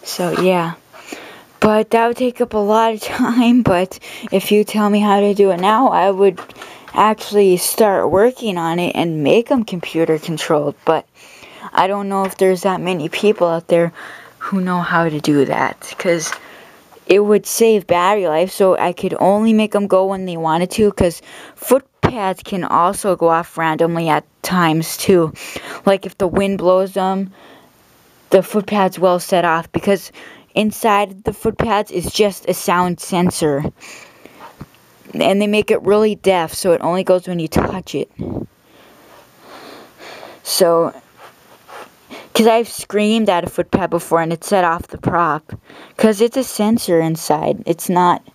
So yeah. But that would take up a lot of time, but if you tell me how to do it now, I would actually start working on it and make them computer controlled. But I don't know if there's that many people out there who know how to do that, because it would save battery life, so I could only make them go when they wanted to, because footpads can also go off randomly at times too. Like if the wind blows them, the footpads will set off, because inside the footpads is just a sound sensor. And they make it really deaf, so it only goes when you touch it. So, because I've screamed at a footpad before and it set off the prop. Because it's a sensor inside. It's not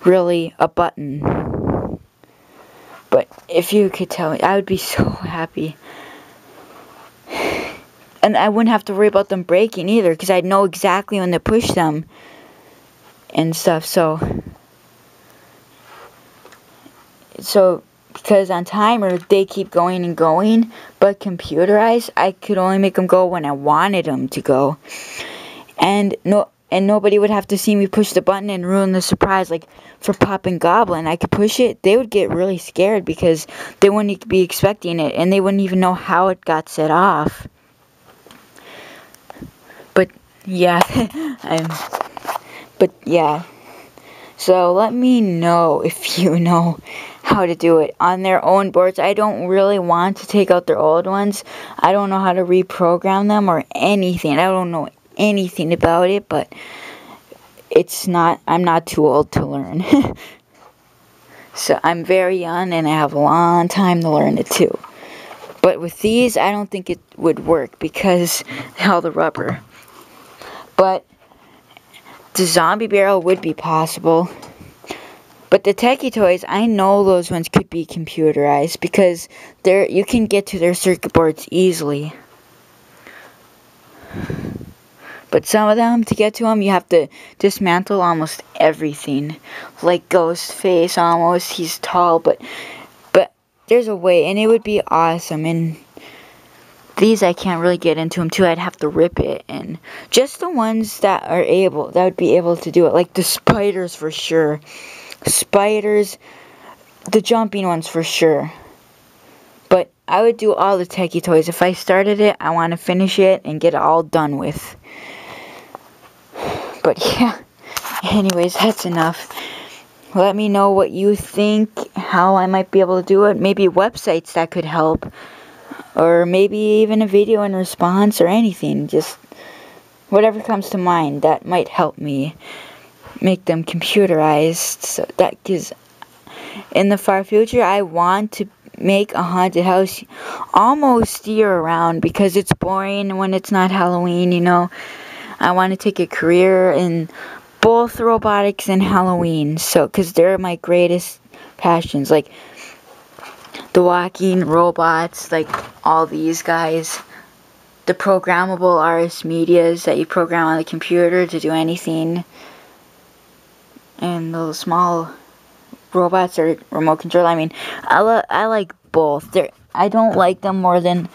really a button. But if you could tell me, I would be so happy. And I wouldn't have to worry about them breaking either, because I'd know exactly when to push them and stuff. So because on timer they keep going and going, but computerized, I could only make them go when I wanted them to go. And nobody would have to see me push the button and ruin the surprise. Like for Pop and Goblin, I could push it, they would get really scared because they wouldn't be expecting it, and they wouldn't even know how it got set off. But yeah, so let me know if you know how to do it on their own boards. I don't really want to take out their old ones. I don't know how to reprogram them or anything. I don't know anything about it, but I'm not too old to learn. So I'm very young and I have a long time to learn it too. But with these, I don't think it would work because all the rubber. But the zombie barrel would be possible. But the Techie Toys, I know those ones could be computerized because you can get to their circuit boards easily. But some of them, to get to them, you have to dismantle almost everything. Like Ghostface almost, he's tall, but there's a way, and it would be awesome. And these I can't really get into them too. I'd have to rip it, and just the ones that would be able to do it, like the spiders for sure. Spiders, the jumping ones for sure. But I would do all the Techie Toys. If I started it, I want to finish it and get it all done with. But yeah, anyways, that's enough. Let me know what you think, how I might be able to do it. Maybe websites that could help. Or maybe even a video in response or anything. Just whatever comes to mind that might help me make them computerized. So that gives, in the far future, I want to make a haunted house almost year-round because it's boring when it's not Halloween, you know. I want to take a career in both robotics and Halloween, so because they're my greatest passions, like the walking robots, like all these guys, the programmable RS medias that you program on the computer to do anything, and those small robots are remote control. I mean, I like both. I don't like them more than,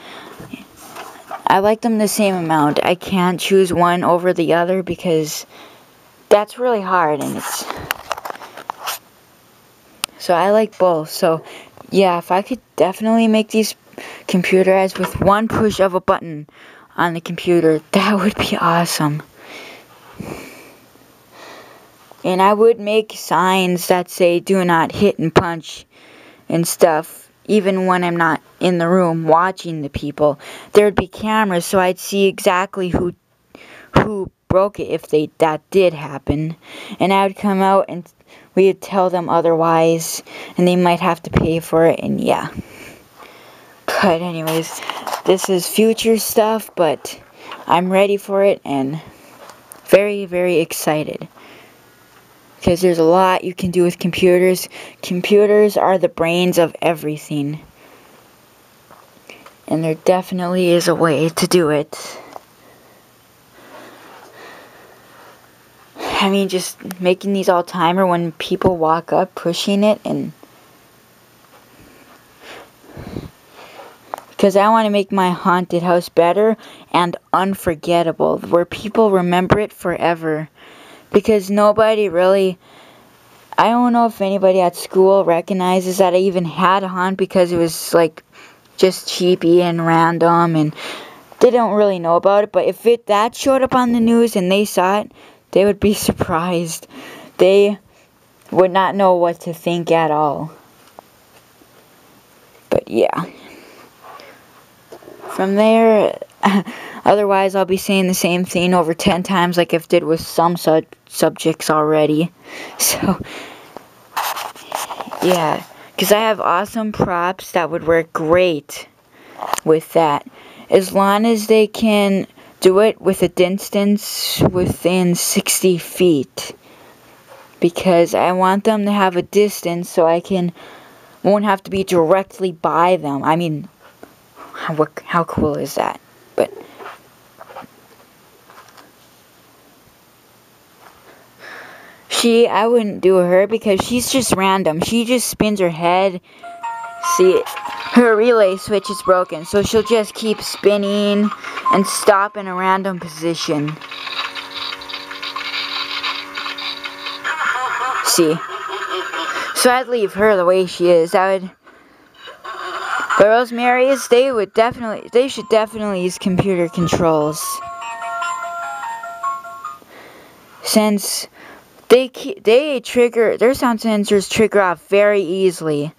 I like them the same amount. I can't choose one over the other because that's really hard, and so I like both. So yeah, if I could definitely make these computerized with one push of a button on the computer, that would be awesome. And I would make signs that say do not hit and punch and stuff, even when I'm not in the room watching the people. There'd be cameras, so I'd see exactly who broke it if that did happen. And I would come out and we would tell them otherwise, and they might have to pay for it, and yeah. But anyways, this is future stuff, but I'm ready for it and very, very excited. Because there's a lot you can do with computers. Computers are the brains of everything. And there definitely is a way to do it. I mean, just making these all timer when people walk up, pushing it, and because Because I want to make my haunted house better and unforgettable, where people remember it forever. Because nobody really, I don't know if anybody at school recognizes that I even had a haunt, because it was like just cheapy and random and they don't really know about it. But if that showed up on the news and they saw it, they would be surprised. They would not know what to think at all. But yeah. From there, otherwise I'll be saying the same thing over 10 times like I've did with some subjects already. So, yeah. Because I have awesome props that would work great with that. As long as they can do it with a distance within 60 feet. Because I want them to have a distance so I won't have to be directly by them. I mean, how cool is that? But I wouldn't do her because she's just random. She just spins her head. See, her relay switch is broken, so she'll just keep spinning and stop in a random position. See, so I'd leave her the way she is. But Rosemary's, they should definitely use computer controls, since their sound sensors trigger off very easily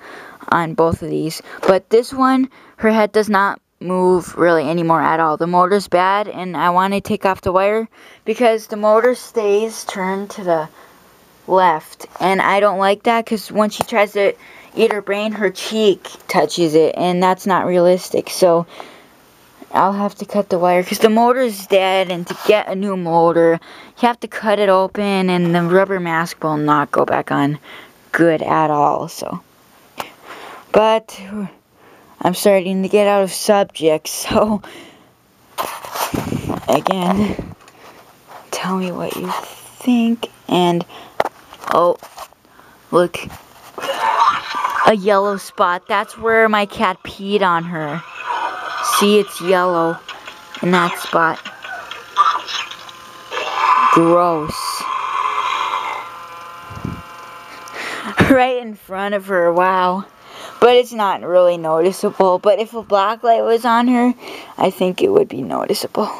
on both of these. But this one, her head does not move really anymore at all. The motor's bad, and I want to take off the wire because the motor stays turned to the left, and I don't like that, because when she tries to eat her brain, her cheek touches it, and that's not realistic. So I'll have to cut the wire because the motor's dead, and to get a new motor you have to cut it open, and the rubber mask will not go back on good at all. So, but I'm starting to get out of subject, so again, tell me what you think. And oh, look, a yellow spot. That's where my cat peed on her. See, it's yellow in that spot. Gross. Right in front of her, wow. But it's not really noticeable. But if a black light was on her, I think it would be noticeable.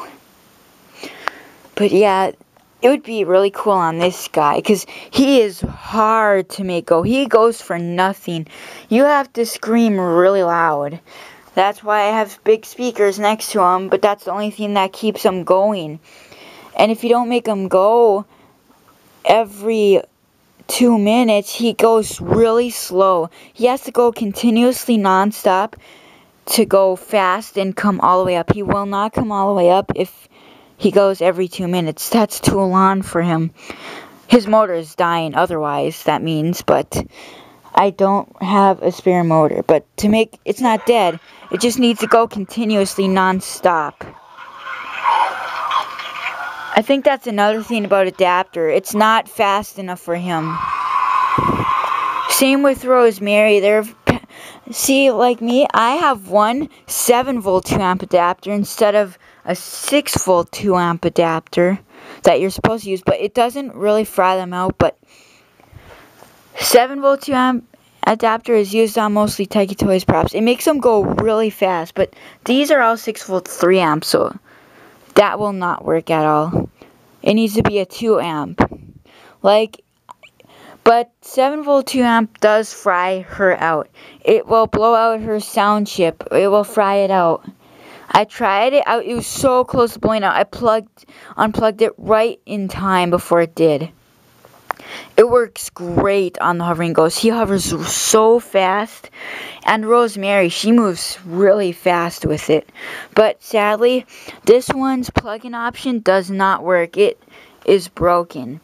But yeah, it would be really cool on this guy, because he is hard to make go. He goes for nothing. You have to scream really loud. That's why I have big speakers next to him, but that's the only thing that keeps him going. And if you don't make him go every 2 minutes, he goes really slow. He has to go continuously non-stop to go fast and come all the way up. He will not come all the way up if he goes every 2 minutes. That's too long for him. His motor is dying otherwise, that means, but I don't have a spare motor. But it's not dead. It just needs to go continuously non-stop. I think that's another thing about adapter. It's not fast enough for him. Same with Rosemary. See, like me, I have one 7-volt 2-amp adapter instead of a 6-volt 2-amp adapter that you're supposed to use, but it doesn't really fry them out. But 7-volt 2-amp adapter is used on mostly Techie Toys props. It makes them go really fast, but these are all 6-volt 3-amp, so that will not work at all. It needs to be a 2-amp. But 7-volt 2-amp does fry her out. It will blow out her sound chip. It will fry it out. I tried it out. It was so close to blowing out. I unplugged it right in time before it did. It works great on the hovering ghost. He hovers so fast. And Rosemary, she moves really fast with it. But sadly, this one's plug-in option does not work. It is broken.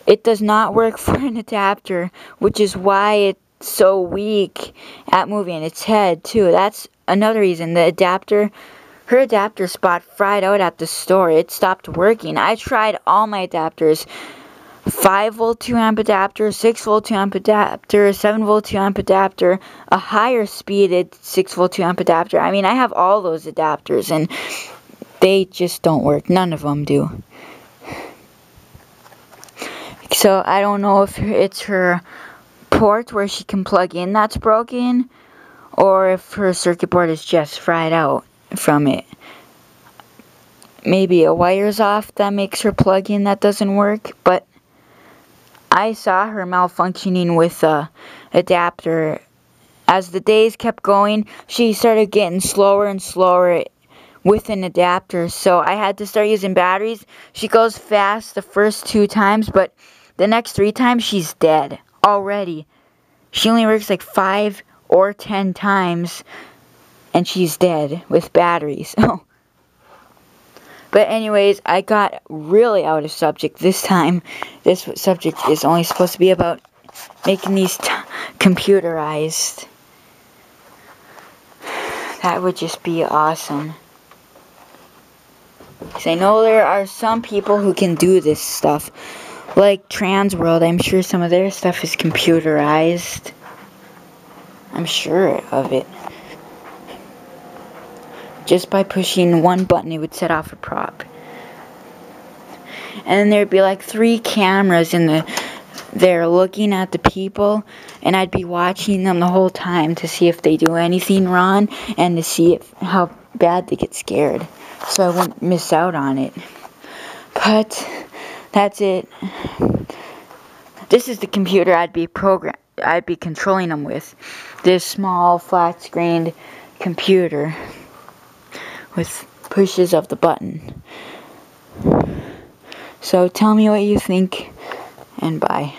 It does not work for an adapter, which is why it's so weak at moving its head too. That's another reason. Her adapter spot fried out at the store. It stopped working. I tried all my adapters 5-volt 2-amp adapter, 6-volt 2-amp adapter, 7-volt 2-amp adapter, a higher speeded 6-volt 2-amp adapter. I mean, I have all those adapters, and they just don't work. None of them do. So, I don't know if it's her port where she can plug in that's broken, or if her circuit board is just fried out from it. Maybe a wire's off that makes her plug-in that doesn't work, but I saw her malfunctioning with the adapter. As the days kept going, she started getting slower and slower with an adapter, so I had to start using batteries. She goes fast the first 2 times, but the next 3 times she's dead already. She only works like 5 or 10 times, and she's dead with batteries. But anyways, I got really out of subject this time. This subject is only supposed to be about making these computerized. That would just be awesome. Because I know there are some people who can do this stuff. Like Transworld, I'm sure some of their stuff is computerized. I'm sure of it. Just by pushing one button, it would set off a prop. And then there'd be like 3 cameras in there looking at the people, and I'd be watching them the whole time to see if they do anything wrong and to see how bad they get scared, so I wouldn't miss out on it. But that's it. This is the computer I'd be controlling them with. This small flat-screened computer with pushes of the button. So tell me what you think, and bye.